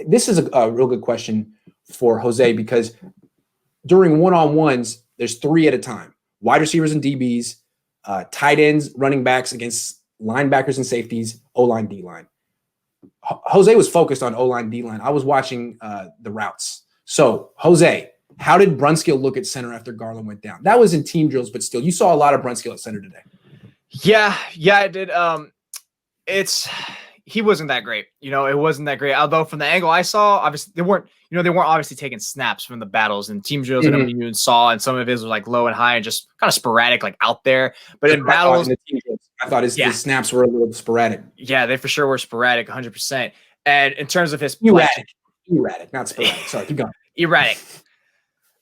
this is a real good question for Jose, because during one-on-ones, there's 3 at a time. Wide receivers and DBs, tight ends, running backs against linebackers and safeties, O-line, D-line. Jose was focused on O-line, D-line. I was watching the routes. So, Jose, how did Brunskill look at center after Garland went down? That was in team drills, but still, you saw a lot of Brunskill at center today. Yeah, I did. He wasn't that great. It wasn't that great. Although from the angle I saw, obviously they weren't obviously taking snaps from the battles and team drills that you even saw, and some of his was like low and high and just kind of sporadic, like out there. But in battles, I thought his snaps were a little sporadic. Yeah, they for sure were sporadic, 100%. And in terms of his erratic, not sporadic. Sorry, keep going. Erratic.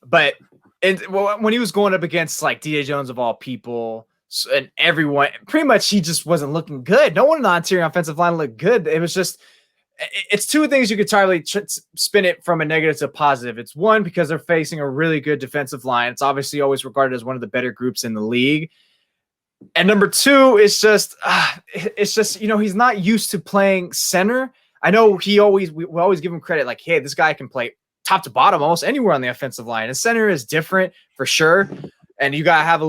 But when he was going up against like DJ Jones of all people, and everyone, pretty much he just wasn't looking good. No one in the interior offensive line looked good. It was just, it's 2 things you could entirely spin it from a negative to a positive. It's one, because they're facing a really good defensive line. It's obviously always regarded as one of the better groups in the league. And number 2, it's just, he's not used to playing center. I know we always give him credit. Like, hey, this guy can play top to bottom almost anywhere on the offensive line. And center is different for sure. And you gotta have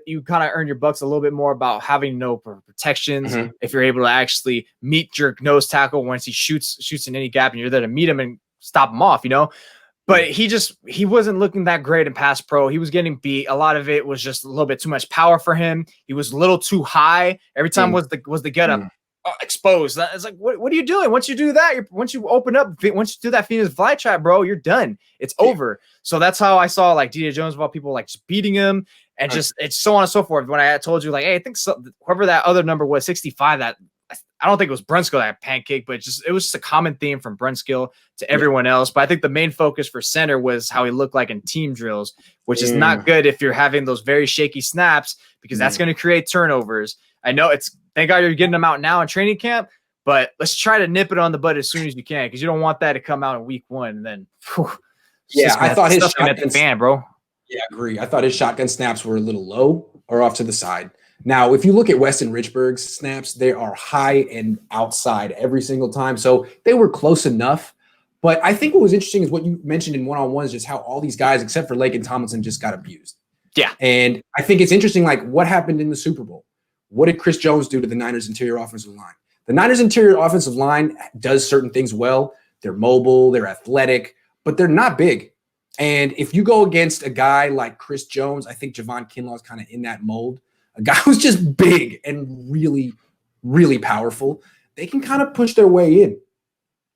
you kind of earn your bucks a little bit more about having no protections. If you're able to actually meet your nose tackle once he shoots in any gap, and you're there to meet him and stop him off, But he wasn't looking that great in pass pro. He was getting beat. A lot of it was just a little bit too much power for him. He was a little too high. Every time was the get up exposed. It's like, what are you doing? Once you do that, once you do that Phoenix fly trap, bro, you're done. It's over. So that's how I saw like DJ Jones of all people like just beating him and just it's so on and so forth. When I told you like, hey, I think whoever that other number was, 65, that I don't think it was Brunskill that pancake, but it was just a common theme from Brunskill to everyone else. But I think the main focus for center was how he looked like in team drills, which is not good if you're having those very shaky snaps, because that's going to create turnovers. I know thank God you're getting them out now in training camp, but let's try to nip it on the bud as soon as you can, because you don't want that to come out in week 1 and then. I thought his shotgun fan, bro. Yeah, I agree. I thought his shotgun snaps were a little low or off to the side. Now, if you look at Weston Richburg's snaps, they are high and outside every single time. So they were close enough. But I think what was interesting is what you mentioned in one-on-ones, just how all these guys, except for Laken Tomlinson, just got abused. Yeah. And I think it's interesting, like, what happened in the Super Bowl? What did Chris Jones do to the Niners' interior offensive line? The Niners' interior offensive line does certain things well. They're mobile, they're athletic, but they're not big. And if you go against a guy like Chris Jones, I think Javon Kinlaw is kind of in that mold. A guy who's just big and really, really powerful, they can kind of push their way in,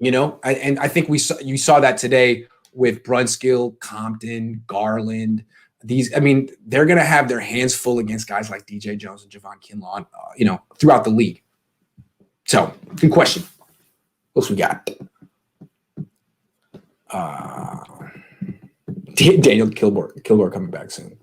And I think you saw that today with Brunskill, Compton, Garland. They're going to have their hands full against guys like DJ Jones and Javon Kinlaw, throughout the league. So, good question. What else we got? Daniel Kilgore coming back soon.